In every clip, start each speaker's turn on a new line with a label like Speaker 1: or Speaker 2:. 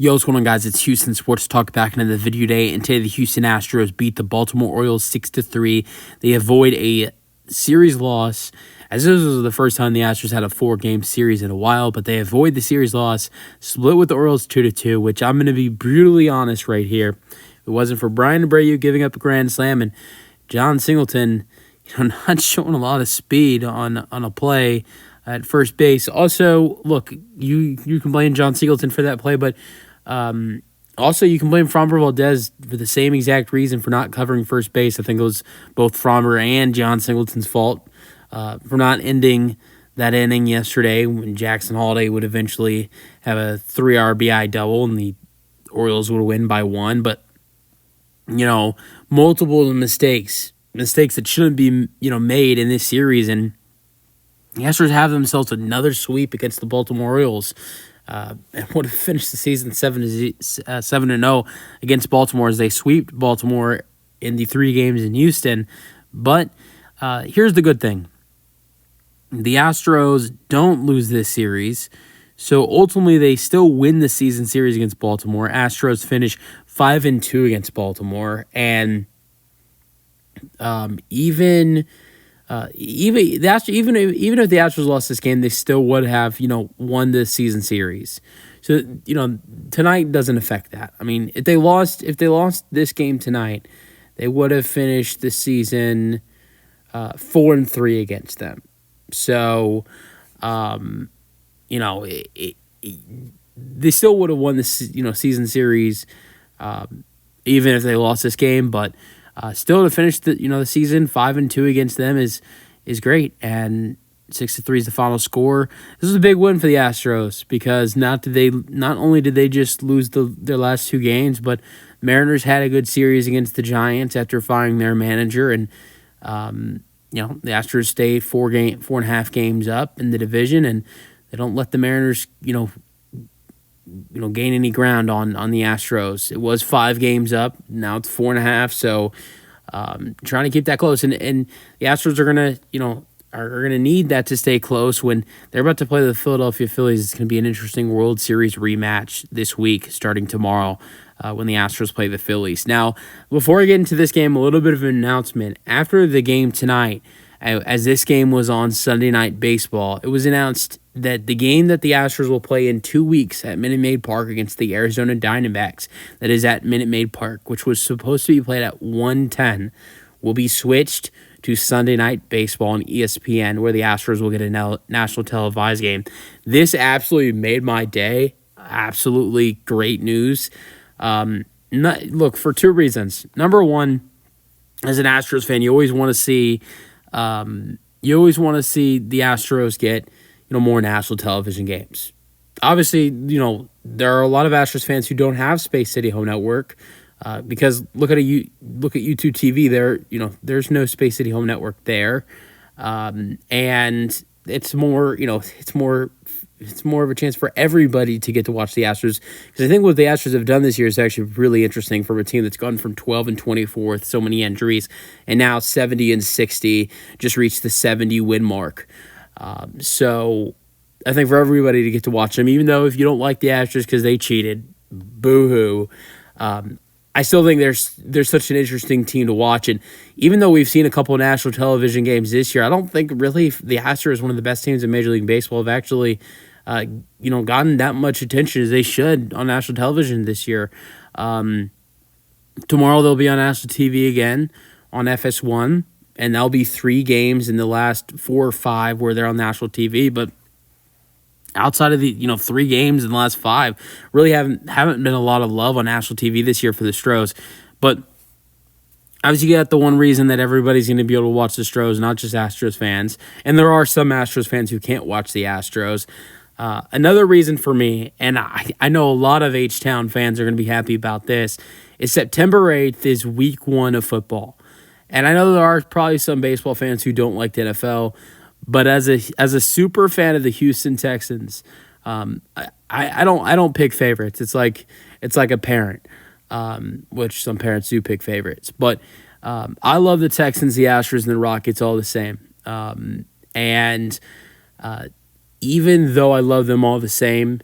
Speaker 1: Yo, what's going on, guys? It's Houston Sports Talk back into the video today, and today the Houston Astros beat the Baltimore Orioles 6-3. They avoid a series loss, as this was the first time the Astros had a 4-game series in a while, but they avoid the series loss, split with the Orioles 2-2, which I'm going to be brutally honest right here. If it wasn't for Brian Abreu giving up a grand slam and John Singleton, not showing a lot of speed on a play at first base. Also, look, you can blame John Singleton for that play, but also, you can blame Framber Valdez for the same exact reason for not covering first base. I think it was both Framber and John Singleton's fault for not ending that inning yesterday when Jackson Holiday would eventually have a 3 RBI double and the Orioles would win by 1. But, multiple mistakes that shouldn't be, made in this series. And the Astros have themselves another sweep against the Baltimore Orioles. And would have finished the season 7-0 against Baltimore as they swept Baltimore in the 3 games in Houston. But here's the good thing. The Astros don't lose this series, so ultimately they still win the season series against Baltimore. Astros finish 5-2 against Baltimore, and even if the Astros lost this game, they still would have, won the season series. So, tonight doesn't affect that. I mean, if they lost this game tonight, they would have finished the season 4-3 against them. So, they still would have won this, season series, even if they lost this game, but still to finish the season 5-2 against them is great, and 6-3 is the final score. This is a big win for the Astros because not only did they just lose their last 2 games, but Mariners had a good series against the Giants after firing their manager, and the Astros stayed 4.5 games up in the division, and they don't let the Mariners gain any ground on the Astros. It was 5 games up. Now it's 4.5. So trying to keep that close. And the Astros are gonna need that to stay close when they're about to play the Philadelphia Phillies. It's gonna be an interesting World Series rematch this week, starting tomorrow, when the Astros play the Phillies. Now, before I get into this game, a little bit of an announcement. After the game tonight, as this game was on Sunday Night Baseball, it was announced that the game that the Astros will play in 2 weeks at Minute Maid Park against the Arizona Diamondbacks, that is at Minute Maid Park, which was supposed to be played at 1:10, will be switched to Sunday Night Baseball on ESPN, where the Astros will get a national televised game. This absolutely made my day. Absolutely great news. Look, for 2 reasons. Number one, as an Astros fan, you always want to see the Astros get more national television games. Obviously, there are a lot of Astros fans who don't have Space City Home Network because look at YouTube TV. There's no Space City Home Network there, and it's more of a chance for everybody to get to watch the Astros, because I think what the Astros have done this year is actually really interesting from a team that's gone from 12-24 with so many injuries, and now 70-60, just reached the 70 win mark. So I think for everybody to get to watch them, even though if you don't like the Astros because they cheated, boo-hoo, I still think there's such an interesting team to watch. And even though we've seen a couple of national television games this year, I don't think really the Astros, one of the best teams in Major League Baseball, have actually gotten that much attention as they should on national television this year. Tomorrow they'll be on national TV again on FS1. And that'll be 3 games in the last 4 or 5 where they're on national TV. But outside of the 3 games in the last 5, really haven't been a lot of love on national TV this year for the Astros. But obviously, you got the one reason that everybody's going to be able to watch the Astros, not just Astros fans. And there are some Astros fans who can't watch the Astros. Another reason for me, and I know a lot of H-Town fans are going to be happy about this, is September 8th is week 1 of football. And I know there are probably some baseball fans who don't like the NFL, but as a super fan of the Houston Texans, I don't pick favorites. It's like a parent, which some parents do pick favorites. But I love the Texans, the Astros, and the Rockets all the same. And even though I love them all the same,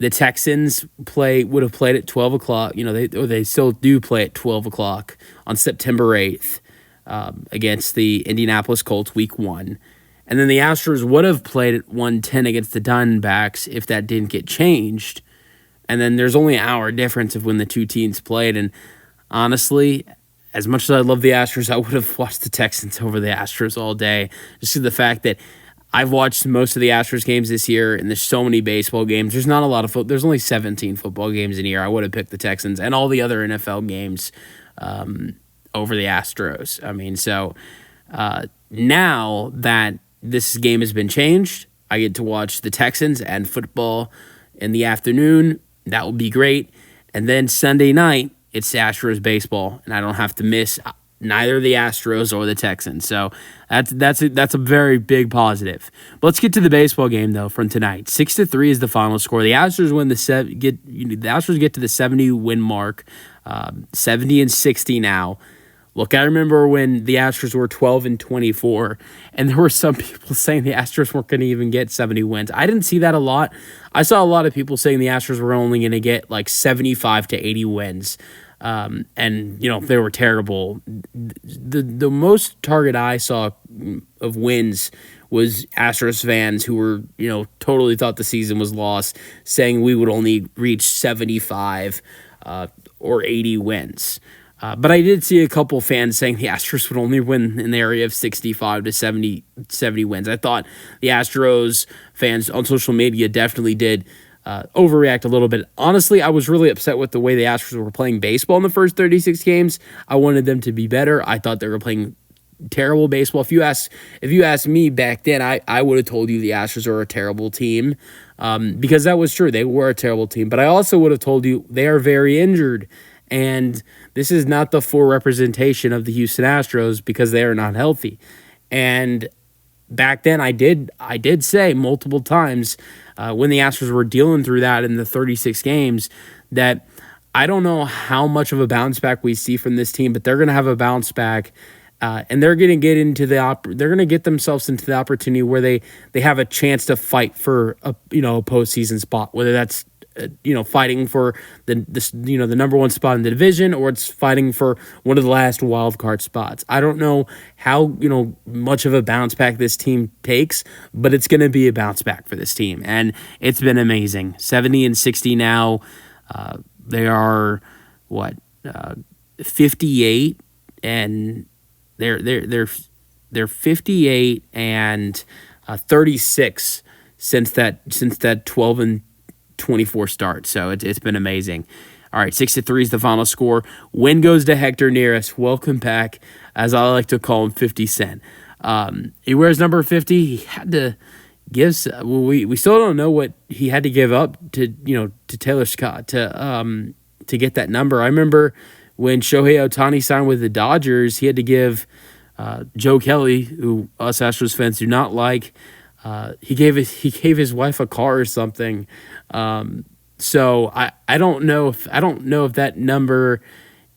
Speaker 1: the Texans would have played at 12 o'clock. They still do play at 12 o'clock on September 8th against the Indianapolis Colts week 1. And then the Astros would have played at 1:10 against the Diamondbacks if that didn't get changed. And then there's only an hour difference of when the two teams played. And honestly, as much as I love the Astros, I would have watched the Texans over the Astros all day. Just to the fact that I've watched most of the Astros games this year, and there's so many baseball games. There's not a lot of football. There's only 17 football games in a year. I would have picked the Texans and all the other NFL games over the Astros. I mean, so now that this game has been changed, I get to watch the Texans and football in the afternoon. That will be great. And then Sunday night, it's Astros baseball, and I don't have to miss neither the Astros or the Texans. So that's a very big positive. But let's get to the baseball game though from tonight. 6-3 is the final score. The Astros get to the 70 win mark, 70-60 now. Look, I remember when the Astros were 12-24, and there were some people saying the Astros weren't going to even get 70 wins. I didn't see that a lot. I saw a lot of people saying the Astros were only going to get like 75 to 80 wins. And they were terrible. The most target I saw of wins was Astros fans who were, totally thought the season was lost, saying we would only reach 75 or 80 wins. But I did see a couple fans saying the Astros would only win in the area of 65 to 70 wins. I thought the Astros fans on social media definitely did overreact a little bit. Honestly, I was really upset with the way the Astros were playing baseball in the first 36 games. I wanted them to be better. I thought they were playing terrible baseball. If you asked me back then, I would have told you the Astros are a terrible team because that was true. They were a terrible team. But I also would have told you they are very injured. And this is not the full representation of the Houston Astros because they are not healthy. And back then I did say multiple times when the Astros were dealing through that in the 36 games that I don't know how much of a bounce back we see from this team, but they're going to have a bounce back. And they're going to they're going to get themselves into the opportunity where they have a chance to fight for a postseason spot, whether that's fighting for the number one spot in the division, or it's fighting for one of the last wild card spots. I don't know how much of a bounce back this team takes, but it's going to be a bounce back for this team, and it's been amazing. 70-60 now. They are 58, and they're 58 and 36 since that 12-24 start. So it's been amazing. All right, 6-3 is the final score. Win goes to Hector Neris. Welcome back, as I like to call him, 50 Cent. He wears number 50. He had to give. We still don't know what he had to give up to Taylor Scott to get that number. I remember when Shohei Ohtani signed with the Dodgers, he had to give Joe Kelly, who us Astros fans do not like. He gave his wife a car or something. So I don't know if that number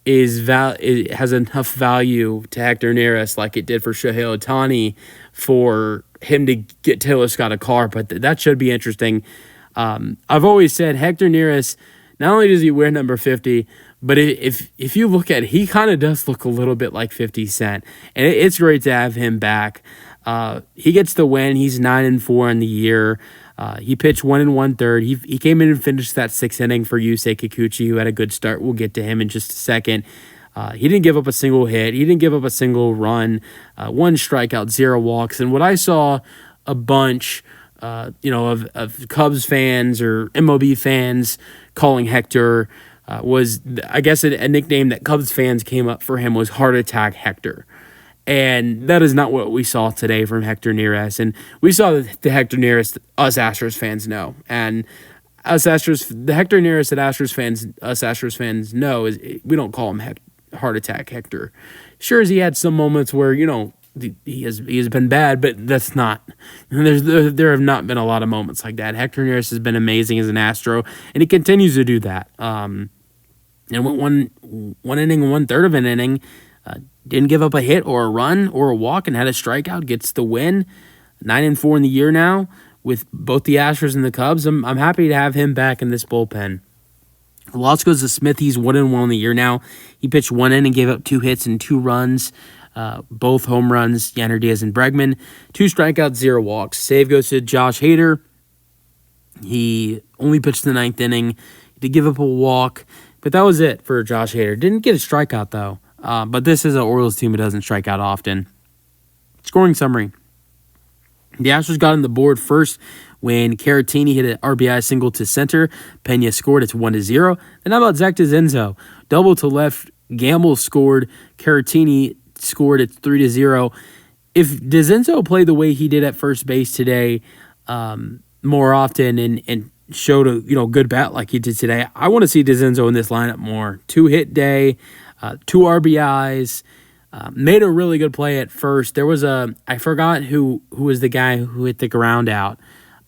Speaker 1: it has enough value to Hector Neris like it did for Shohei Ohtani for him to get Taylor Scott a car, but that should be interesting. I've always said Hector Neris, not only does he wear number 50, but if you look at it, he kind of does look a little bit like 50 Cent, and it's great to have him back. He gets the win. He's 9-4 in the year. He pitched 1 1/3. He came in and finished that 6th inning for Yusei Kikuchi, who had a good start. We'll get to him in just a second. He didn't give up a single hit. He didn't give up a single run. 1 strikeout, 0 walks. And what I saw a bunch, of Cubs fans or MLB fans calling Hector was, I guess, a nickname that Cubs fans came up for him was Heart Attack Hector. And that is not what we saw today from Hector Neris. And we saw the Hector Neris us Astros fans know. And the Hector Neris that us Astros fans know is we don't call him Heart Attack Hector. Sure as he had some moments where, he has been bad, but that's not. There have not been a lot of moments like that. Hector Neris has been amazing as an Astro, and he continues to do that. And went one inning and 1/3 of an inning. Didn't give up a hit or a run or a walk and had a strikeout, gets the win. 9-4 in the year now with both the Astros and the Cubs, I'm happy to have him back in this bullpen. The loss goes to Smith. He's 1-1 on the year now. He pitched 1 inning and gave up 2 hits and 2 runs, both home runs, Yanner Diaz and Bregman. 2 strikeouts, 0 walks. Save goes to Josh Hader. He only pitched the 9th inning. He did give up a walk, but that was it for Josh Hader. Didn't get a strikeout, though. But this is an Orioles team that doesn't strike out often. Scoring summary. The Astros got on the board first when Caratini hit an RBI single to center. Pena scored. It's 1-0. Then how about Zach DeZenzo? Double to left. Gamble scored. Caratini scored. It's 3-0. If DeZenzo played the way he did at first base today more often and showed a good bat like he did today, I want to see DeZenzo in this lineup more. 2-hit day, 2 RBIs. Made a really good play at first. There was I forgot who was the guy who hit the ground out.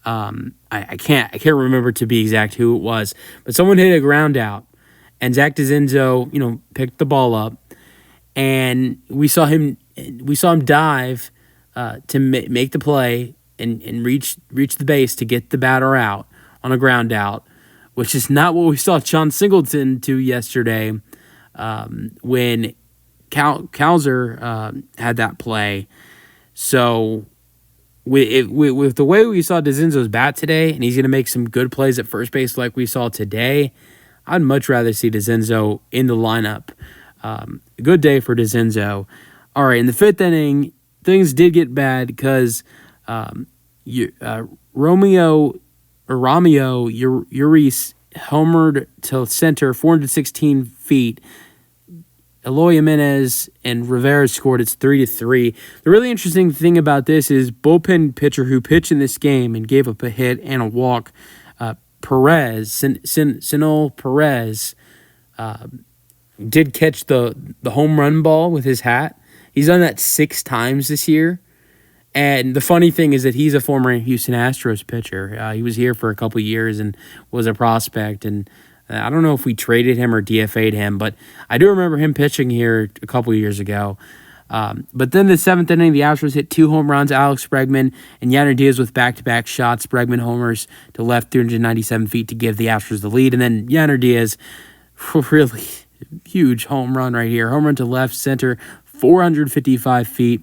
Speaker 1: I can't remember to be exact who it was, but someone hit a ground out, and Zach DeZenzo, picked the ball up, and we saw him dive to make the play and reach the base to get the batter out on a ground out, which is not what we saw John Singleton do yesterday when Kowser had that play. So with the way we saw DeZenzo's bat today, and he's going to make some good plays at first base like we saw today, I'd much rather see DeZenzo in the lineup. Good day for DeZenzo. All right, in the 5th inning, things did get bad because Romeo Urias homered to center 416 feet. Eloy Jimenez and Rivera scored. It's 3-3. The really interesting thing about this is bullpen pitcher who pitched in this game and gave up a hit and a walk, Senol Perez, did catch the home run ball with his hat. He's done that 6 times this year. And the funny thing is that he's a former Houston Astros pitcher. He was here for a couple years and was a prospect. And I don't know if we traded him or DFA'd him, but I do remember him pitching here a couple years ago. But then the 7th inning, the Astros hit 2 home runs. Alex Bregman and Yanner Diaz with back-to-back shots. Bregman homers to left 397 feet to give the Astros the lead. And then Yanner Diaz, really huge home run right here. Home run to left center, 455 feet,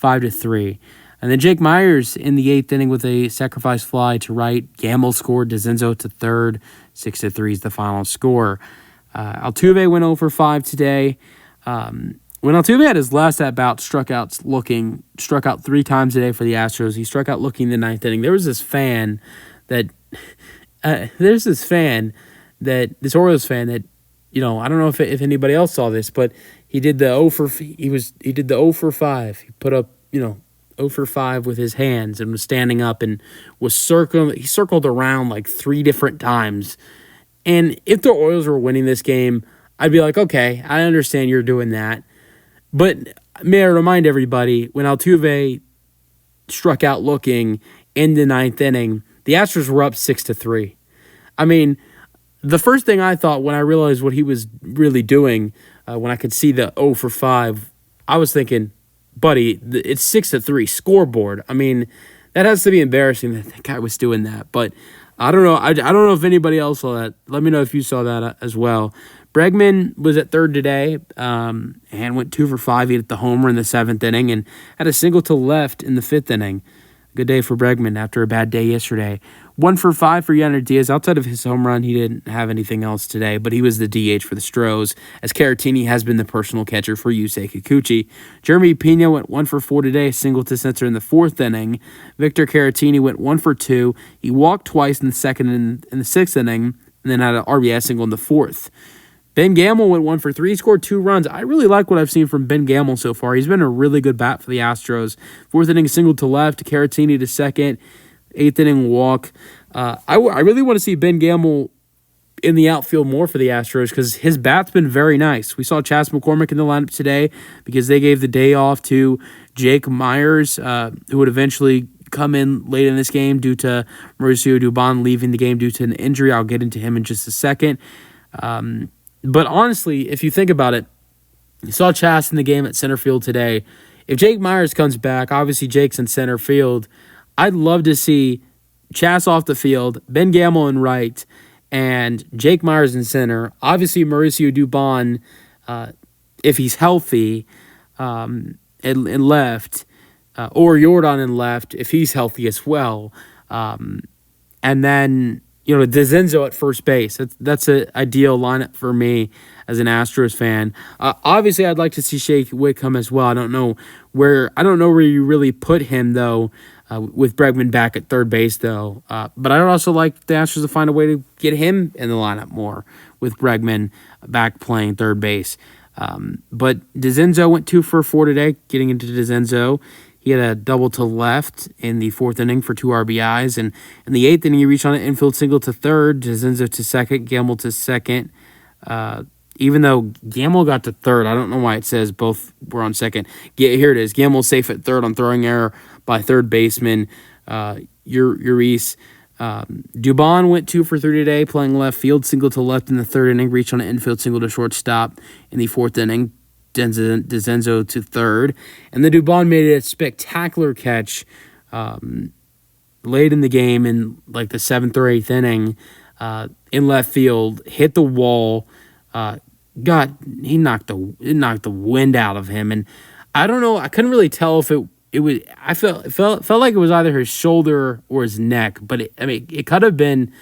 Speaker 1: 5-3. And then Jake Myers in the 8th inning with a sacrifice fly to right. Gamble scored. DeZenzo to third. 6-3 is the final score. Altuve went 0 for 5 today. When Altuve had his last at-bat, struck out 3 times today for the Astros. He struck out looking in the 9th inning. There was this fan that this Orioles fan that, I don't know if anybody else saw this, but he did the 0 for 5. He put up, 0 for 5 with his hands and was standing up and was he circled around like 3 different times. And if the Orioles were winning this game, I'd be like, okay, I understand you're doing that. But may I remind everybody, when Altuve struck out looking in the 9th inning, the Astros were up 6-3. I mean, the first thing I thought when I realized what he was really doing, when I could see the 0 for 5, I was thinking, buddy, it's 6-3 scoreboard. I mean, that has to be embarrassing that guy was doing that. But I don't know. I don't know if anybody else saw that. Let me know if you saw that as well. Bregman was at third today and went 2 for 5. He hit the homer in the 7th inning and had a single to left in the 5th inning. Good day for Bregman after a bad day yesterday. 1 for 5 for Yanner Diaz. Outside of his home run, he didn't have anything else today, but he was the DH for the Astros, as Caratini has been the personal catcher for Yusei Kikuchi. Jeremy Pena went 1 for 4 today, single to center in the 4th inning. Victor Caratini went 1 for 2. He walked twice in the 2nd and in the 6th inning, and then had an RBI single in the 4th. Ben Gamel went 1 for 3. He scored 2 runs. I really like what I've seen from Ben Gamel so far. He's been a really good bat for the Astros. 4th inning single to left, Caratini to second. 8th inning walk. I really want to see Ben Gamel in the outfield more for the Astros because his bat's been very nice. We saw Chas McCormick in the lineup today because they gave the day off to Jake Myers, who would eventually come in late in this game due to Mauricio Dubon leaving the game due to an injury. I'll get into him in just a second. But honestly, if you think about it, you saw Chas in the game at center field today. If Jake Myers comes back, obviously Jake's in center field. I'd love to see Chas off the field, Ben Gamel in right, and Jake Myers in center. Obviously, Mauricio Dubon, if he's healthy, in left, or Jordan in left if he's healthy as well. And then, DeZenzo at first base. That's an ideal lineup for me as an Astros fan. Obviously, I'd like to see Shake Whitcomb as well. I don't know where you really put him, though, with Bregman back at third base, though. But I'd also like the Astros to find a way to get him in the lineup more with Bregman back playing third base. But DeZenzo went 2 for 4 today, getting into DeZenzo. He had a double to left in the fourth inning for 2 RBIs. And in the eighth inning, he reached on an infield single to third, DeZenzo to second, Gamel to second. Even though Gamel got to third, I don't know why it says both were on second. Here it is. Gamel safe at third on throwing error by third baseman Urias. Dubon went 2 for 3 today, playing left field, single to left in the third inning, reached on an infield single to shortstop in the fourth inning. DeZenzo to third. And then Dubon made a spectacular catch late in the game in like the 7th or 8th inning in left field, hit the wall, he knocked the wind out of him. And I don't know, I couldn't really tell if it was, it felt like it was either his shoulder or his neck, but it could have been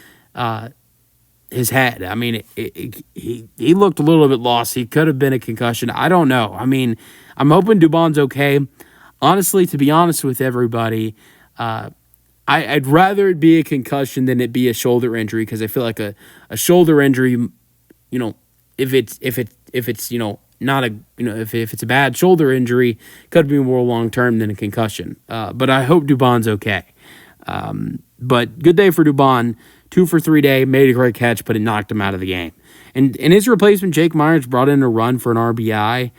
Speaker 1: his head. I mean, he looked a little bit lost. He could have been a concussion. I don't know. I mean, I'm hoping Dubon's okay. Honestly, to be honest with everybody, I'd rather it be a concussion than it be a shoulder injury, because I feel like a shoulder injury, if it's not a if it's a bad shoulder injury, could be more long term than a concussion. But I hope Dubon's okay. But good day for Dubon. 2 for 3 day, made a great catch, but it knocked him out of the game. And his replacement, Jake Myers, brought in a run for an RBI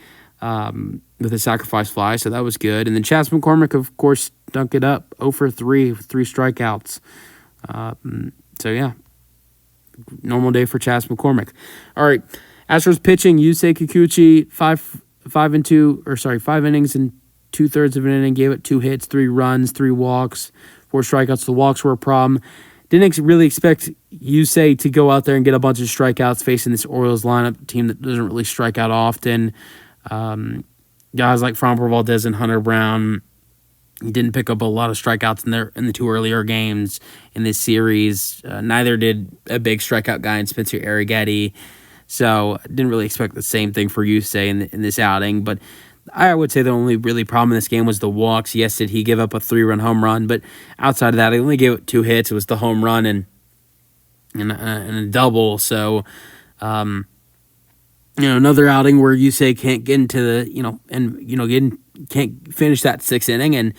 Speaker 1: with a sacrifice fly, so that was good. And then Chas McCormick, of course, dunked it up, 0 for 3 with 3 strikeouts. So, yeah, normal day for Chas McCormick. All right, Astros pitching, Yusei Kikuchi, 5 innings and 2/3 of an inning, gave it 2 hits, 3 runs, 3 walks, 4 strikeouts. The walks were a problem. Didn't really expect Yusei to go out there and get a bunch of strikeouts facing this Orioles lineup team that doesn't really strike out often. Guys like Framber Valdez and Hunter Brown, he didn't pick up a lot of strikeouts in the 2 earlier games in this series. Neither did a big strikeout guy in Spencer Arrighetti. So didn't really expect the same thing for Yusei in this outing. But I would say the only really problem in this game was the walks. Yes, did he give up a 3-run home run, but outside of that, he only gave it 2 hits. It was the home run and a double. So, another outing where Yusei can't get into the can't finish that 6th inning, and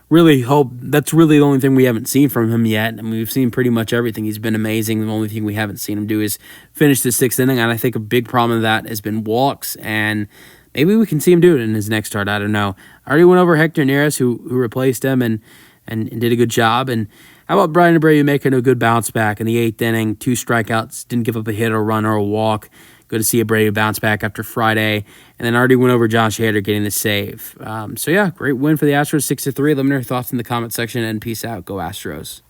Speaker 1: really hope that's really the only thing we haven't seen from him yet. I mean, we've seen pretty much everything. He's been amazing. The only thing we haven't seen him do is finish the 6th inning, and I think a big problem of that has been walks, and maybe we can see him do it in his next start. I don't know. I already went over Hector Neris, who replaced him and did a good job. And how about Brian Abreu making a good bounce back in the 8th inning? 2 strikeouts, didn't give up a hit or a run or a walk. Good to see Abreu bounce back after Friday. And then I already went over Josh Hader getting the save. So, yeah, great win for the Astros, 6-3. Let me know your thoughts in the comment section, and peace out. Go Astros.